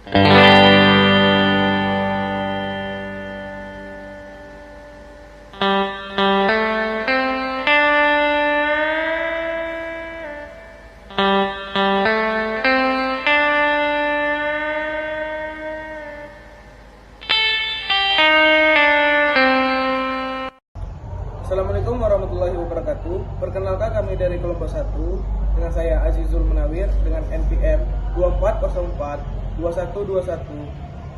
Assalamualaikum warahmatullahi wabarakatuh. Perkenalkan kami dari kelompok 1 dengan saya Azizul Munawir dengan NPM 2404 2121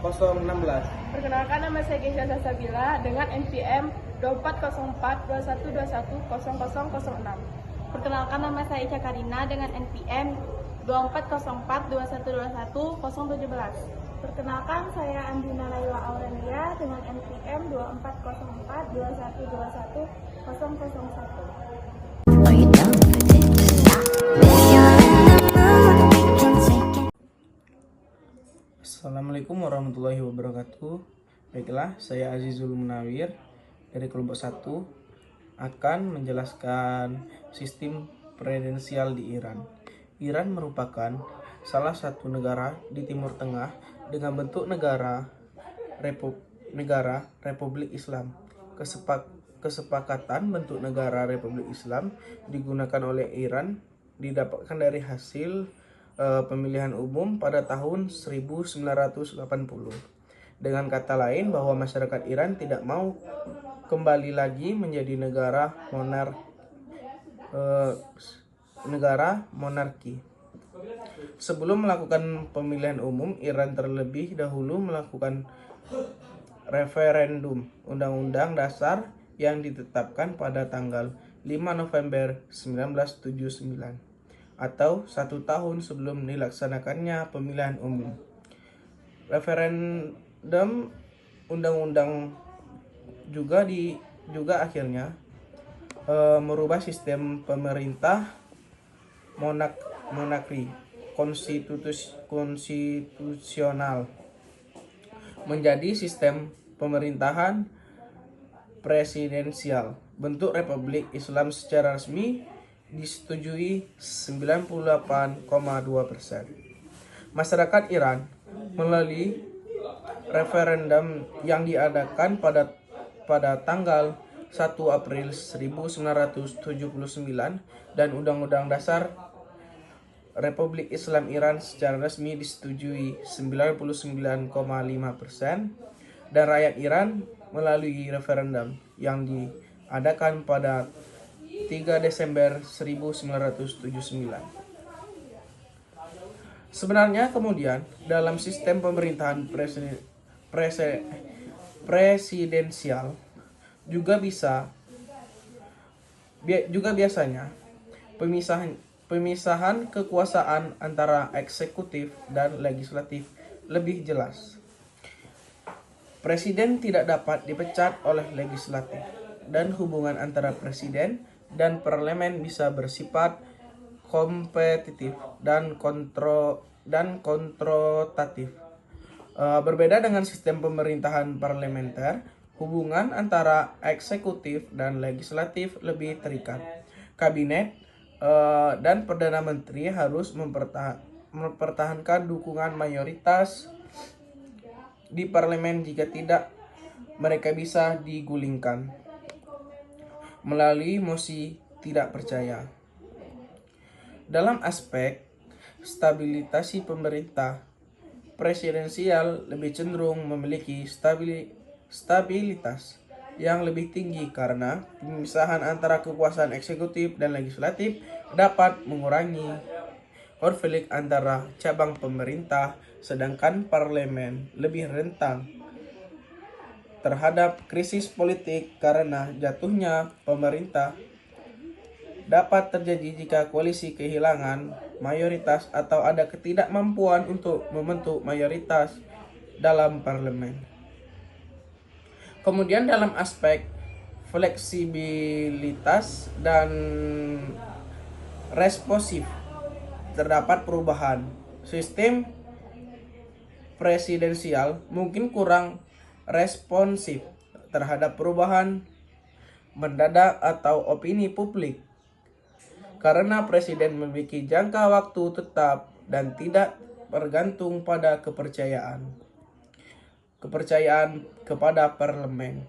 016. Perkenalkan, nama saya Gesha Sasabila dengan NPM 2404 2121 0006. Perkenalkan, nama saya Ica Karina dengan NPM 2404 2121 017. Perkenalkan, saya Andina Laila Aurelia dengan NPM 2404 2121 001. Assalamualaikum warahmatullahi wabarakatuh. Baiklah, saya Azizul Munawir dari kelompok 1 akan menjelaskan sistem presidensial di Iran. Iran merupakan salah satu negara di Timur Tengah dengan bentuk negara Republik Islam. Kesepakatan bentuk negara Republik Islam digunakan oleh Iran didapatkan dari hasil pemilihan umum pada tahun 1980. Dengan kata lain, bahwa masyarakat Iran tidak mau kembali lagi menjadi negara monarki. Sebelum melakukan pemilihan umum, Iran terlebih dahulu melakukan referendum Undang-Undang Dasar yang ditetapkan pada tanggal 5 November 1979 atau 1 tahun sebelum dilaksanakannya pemilihan umum. Referendum undang-undang juga akhirnya merubah sistem pemerintah monarki konstitusional menjadi sistem pemerintahan presidensial. Bentuk Republik Islam secara resmi disetujui 98,2%. Masyarakat Iran melalui referendum yang diadakan pada tanggal 1 April 1979 dan Undang-Undang Dasar Republik Islam Iran secara resmi disetujui 99,5%, dan rakyat Iran melalui referendum yang diadakan pada 3 Desember 1979. Sebenarnya kemudian dalam sistem pemerintahan presidensial juga biasanya pemisahan kekuasaan antara eksekutif dan legislatif lebih jelas. Presiden tidak dapat dipecat oleh legislatif, dan hubungan antara presiden dan parlemen bisa bersifat kompetitif dan kontrotatif. Berbeda dengan sistem pemerintahan parlementer, hubungan antara eksekutif dan legislatif lebih terikat. Kabinet dan Perdana Menteri harus mempertahankan dukungan mayoritas di parlemen. Jika tidak, mereka bisa digulingkan melalui mosi tidak percaya. Dalam aspek stabilitas pemerintah presidensial lebih cenderung memiliki stabilitas yang lebih tinggi karena pemisahan antara kekuasaan eksekutif dan legislatif dapat mengurangi konflik antara cabang pemerintah, sedangkan parlemen lebih rentan terhadap krisis politik karena jatuhnya pemerintah dapat terjadi jika koalisi kehilangan mayoritas atau ada ketidakmampuan untuk membentuk mayoritas dalam parlemen. Kemudian dalam aspek fleksibilitas dan responsif terdapat perubahan. Sistem presidensial mungkin kurang responsif terhadap perubahan mendadak atau opini publik karena presiden memiliki jangka waktu tetap dan tidak bergantung pada kepercayaan kepada parlemen.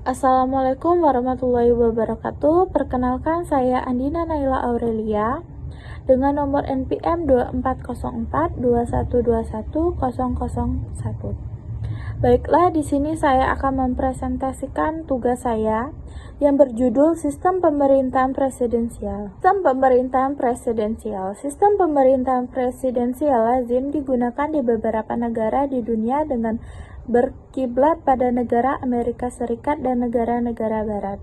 Assalamualaikum warahmatullahi wabarakatuh. Perkenalkan, saya Andina Naila Aurelia dengan nomor NPM 240421210001. Baiklah, di sini saya akan mempresentasikan tugas saya yang berjudul Sistem Pemerintahan Presidensial. Sistem pemerintahan presidensial lazim digunakan di beberapa negara di dunia dengan berkiblat pada negara Amerika Serikat dan negara-negara barat.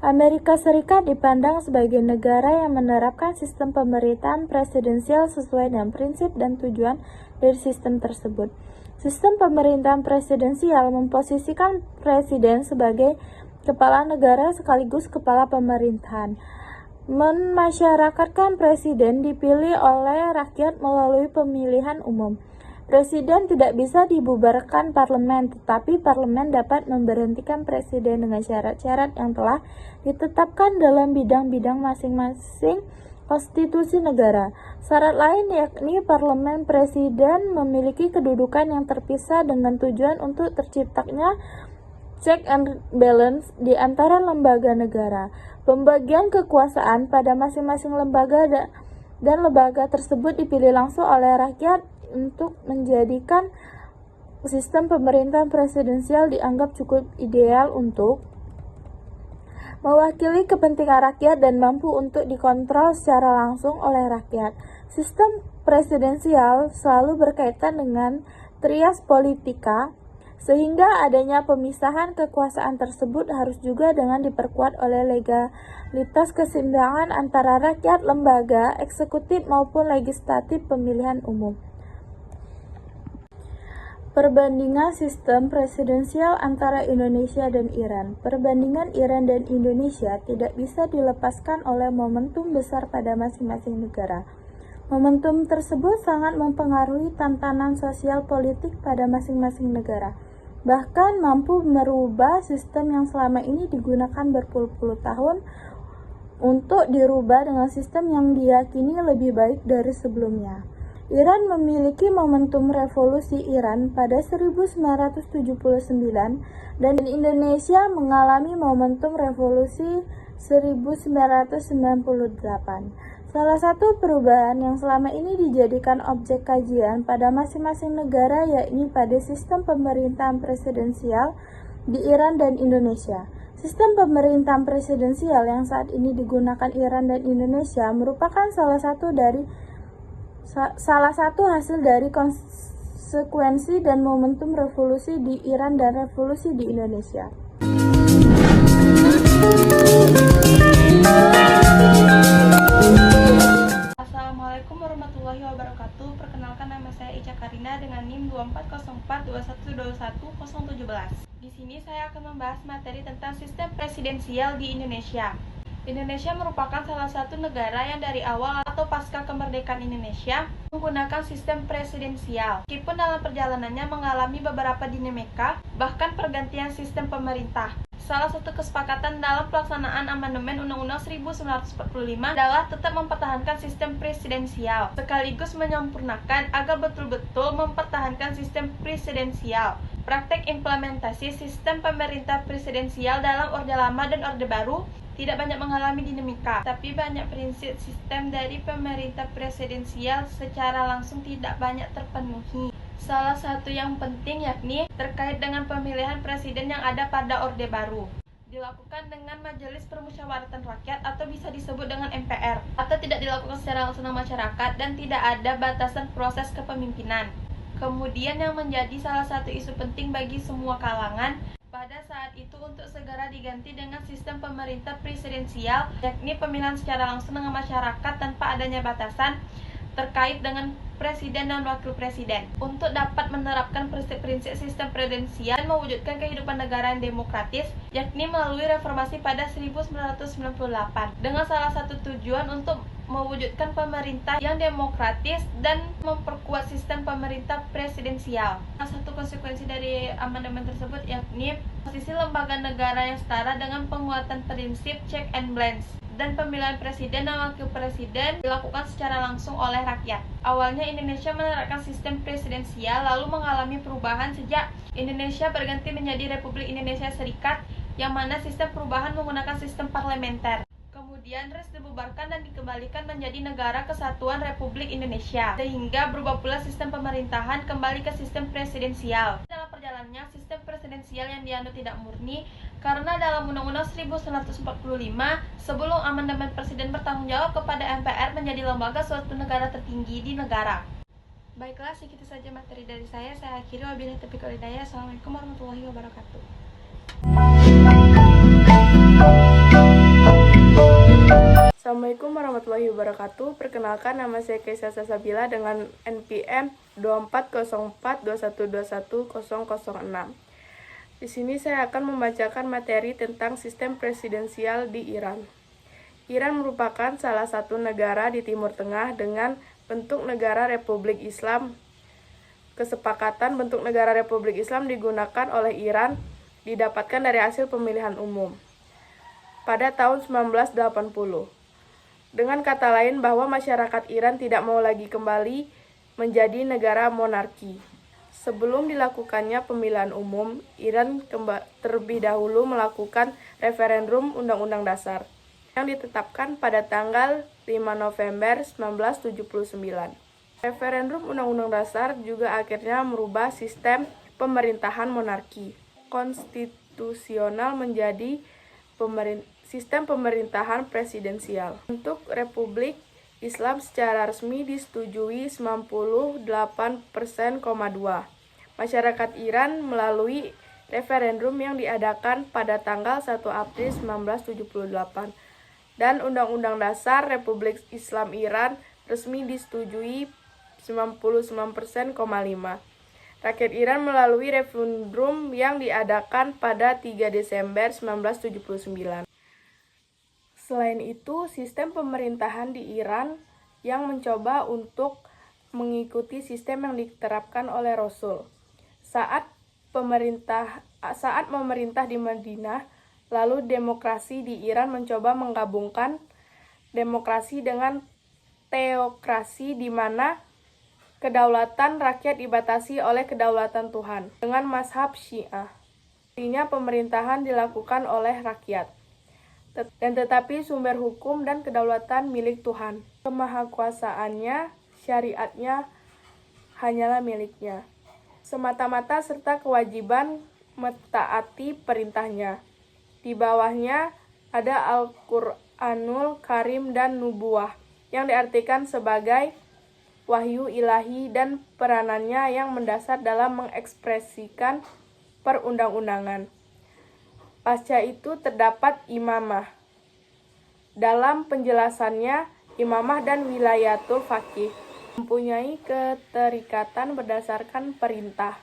Amerika Serikat dipandang sebagai negara yang menerapkan sistem pemerintahan presidensial sesuai dengan prinsip dan tujuan dari sistem tersebut. Sistem pemerintahan presidensial memposisikan presiden sebagai kepala negara sekaligus kepala pemerintahan. Memasyarakatkan presiden dipilih oleh rakyat melalui pemilihan umum. Presiden tidak bisa dibubarkan parlemen, tetapi parlemen dapat memberhentikan presiden dengan syarat-syarat yang telah ditetapkan dalam bidang-bidang masing-masing konstitusi negara. Syarat lain yakni parlemen presiden memiliki kedudukan yang terpisah dengan tujuan untuk terciptanya check and balance di antara lembaga negara. Pembagian kekuasaan pada masing-masing lembaga dan lembaga tersebut dipilih langsung oleh rakyat untuk menjadikan sistem pemerintahan presidensial dianggap cukup ideal untuk mewakili kepentingan rakyat dan mampu untuk dikontrol secara langsung oleh rakyat. Sistem presidensial selalu berkaitan dengan trias politika, sehingga adanya pemisahan kekuasaan tersebut harus juga dengan diperkuat oleh legalitas keseimbangan antara rakyat, lembaga, eksekutif maupun legislatif pemilihan umum. Perbandingan sistem presidensial antara Indonesia dan Iran. Perbandingan Iran dan Indonesia tidak bisa dilepaskan oleh momentum besar pada masing-masing negara. Momentum tersebut sangat mempengaruhi tatanan sosial politik pada masing-masing negara. Bahkan mampu merubah sistem yang selama ini digunakan berpuluh-puluh tahun untuk dirubah dengan sistem yang diyakini lebih baik dari sebelumnya. Iran memiliki momentum revolusi Iran pada 1979 dan Indonesia mengalami momentum revolusi 1998. Salah satu perubahan yang selama ini dijadikan objek kajian pada masing-masing negara yakni pada sistem pemerintahan presidensial di Iran dan Indonesia. Sistem pemerintahan presidensial yang saat ini digunakan Iran dan Indonesia merupakan salah satu hasil dari konsekuensi dan momentum revolusi di Iran dan revolusi di Indonesia. Assalamualaikum warahmatullahi wabarakatuh. Perkenalkan, nama saya Ica Karina dengan NIM 240421210017. Di sini saya akan membahas materi tentang sistem presidensial di Indonesia. Indonesia merupakan salah satu negara yang dari awal atau pasca kemerdekaan Indonesia menggunakan sistem presidensial. Meskipun dalam perjalanannya mengalami beberapa dinamika, bahkan pergantian sistem pemerintah. Salah satu kesepakatan dalam pelaksanaan amandemen Undang-Undang 1945 adalah tetap mempertahankan sistem presidensial, sekaligus menyempurnakan agar betul-betul mempertahankan sistem presidensial. Praktek implementasi sistem pemerintah presidensial dalam Orde Lama dan Orde Baru tidak banyak mengalami dinamika, tapi banyak prinsip sistem dari pemerintah presidensial secara langsung tidak banyak terpenuhi. Salah satu yang penting yakni terkait dengan pemilihan presiden yang ada pada Orde Baru. Dilakukan dengan Majelis Permusyawaratan Rakyat atau bisa disebut dengan MPR, atau tidak dilakukan secara langsung oleh masyarakat dan tidak ada batasan proses kepemimpinan. Kemudian yang menjadi salah satu isu penting bagi semua kalangan pada saat itu untuk segera diganti dengan sistem pemerintah presidensial, yakni pemilihan secara langsung dengan masyarakat tanpa adanya batasan terkait dengan presiden dan wakil presiden. Untuk dapat menerapkan prinsip-prinsip sistem presidensial dan mewujudkan kehidupan negara yang demokratis, yakni melalui reformasi pada 1998, dengan salah satu tujuan untuk mewujudkan pemerintah yang demokratis dan memperkuat sistem pemerintah presidensial. Salah satu konsekuensi dari amandemen tersebut yakni posisi lembaga negara yang setara dengan penguatan prinsip check and balance, dan pemilihan presiden dan wakil presiden dilakukan secara langsung oleh rakyat. Awalnya Indonesia menerapkan sistem presidensial, lalu mengalami perubahan sejak Indonesia berganti menjadi Republik Indonesia Serikat, yang mana sistem perubahan menggunakan sistem parlementer. Kemudian RIS dibubarkan dan dikembalikan menjadi Negara Kesatuan Republik Indonesia, sehingga berubah pula sistem pemerintahan kembali ke sistem presidensial. Dalam perjalanannya, sistem presidensial yang dianut tidak murni, karena dalam Undang-Undang 1945, sebelum amandemen presiden bertanggung jawab kepada MPR menjadi lembaga suatu negara tertinggi di negara. Baiklah, segitu saja materi dari saya. Saya akhiri, wabillahi taufiq wal hidayah. Assalamualaikum warahmatullahi wabarakatuh. Assalamualaikum warahmatullahi wabarakatuh. Perkenalkan, nama saya Keisha Sasabila dengan NPM 240421211006. Di sini saya akan membacakan materi tentang sistem presidensial di Iran. Iran merupakan salah satu negara di Timur Tengah dengan bentuk negara Republik Islam. Kesepakatan bentuk negara Republik Islam digunakan oleh Iran didapatkan dari hasil pemilihan umum pada tahun 1980. Dengan kata lain, bahwa masyarakat Iran tidak mau lagi kembali menjadi negara monarki. Sebelum dilakukannya pemilihan umum, Iran terlebih dahulu melakukan referendum Undang-Undang Dasar yang ditetapkan pada tanggal 5 November 1979. Referendum Undang-Undang Dasar juga akhirnya merubah sistem pemerintahan monarki konstitusional menjadi sistem pemerintahan presidensial. Untuk Republik Islam secara resmi disetujui 98,2%. Masyarakat Iran melalui referendum yang diadakan pada tanggal 1 April 1978. Dan Undang-Undang Dasar Republik Islam Iran resmi disetujui 99,5%. Rakyat Iran melalui referendum yang diadakan pada 3 Desember 1979. Selain itu, sistem pemerintahan di Iran yang mencoba untuk mengikuti sistem yang diterapkan oleh Rasul saat memerintah di Madinah, lalu demokrasi di Iran mencoba menggabungkan demokrasi dengan teokrasi di mana kedaulatan rakyat dibatasi oleh kedaulatan Tuhan dengan mazhab Syiah. Artinya pemerintahan dilakukan oleh rakyat. Dan tetapi sumber hukum dan kedaulatan milik Tuhan. Kemahakuasaannya, syariatnya hanyalah miliknya. Semata-mata serta kewajiban mentaati perintahnya. Di bawahnya ada Al-Qur'anul Karim dan Nubuwah yang diartikan sebagai wahyu ilahi dan peranannya yang mendasar dalam mengekspresikan perundang-undangan. Pasca itu terdapat imamah. Dalam penjelasannya, imamah dan wilayatul faqih mempunyai keterikatan berdasarkan perintah,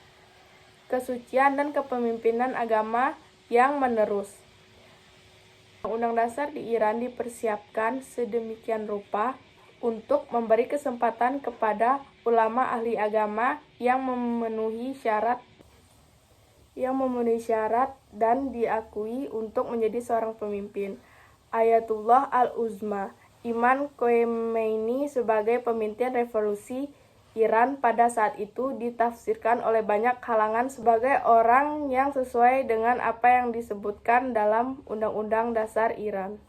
kesucian dan kepemimpinan agama yang menerus. Undang-undang dasar di Iran dipersiapkan sedemikian rupa untuk memberi kesempatan kepada ulama ahli agama yang memenuhi syarat dan diakui untuk menjadi seorang pemimpin. Ayatullah Al-Uzma, Imam Khomeini sebagai pemimpin revolusi Iran pada saat itu ditafsirkan oleh banyak kalangan sebagai orang yang sesuai dengan apa yang disebutkan dalam Undang-Undang Dasar Iran.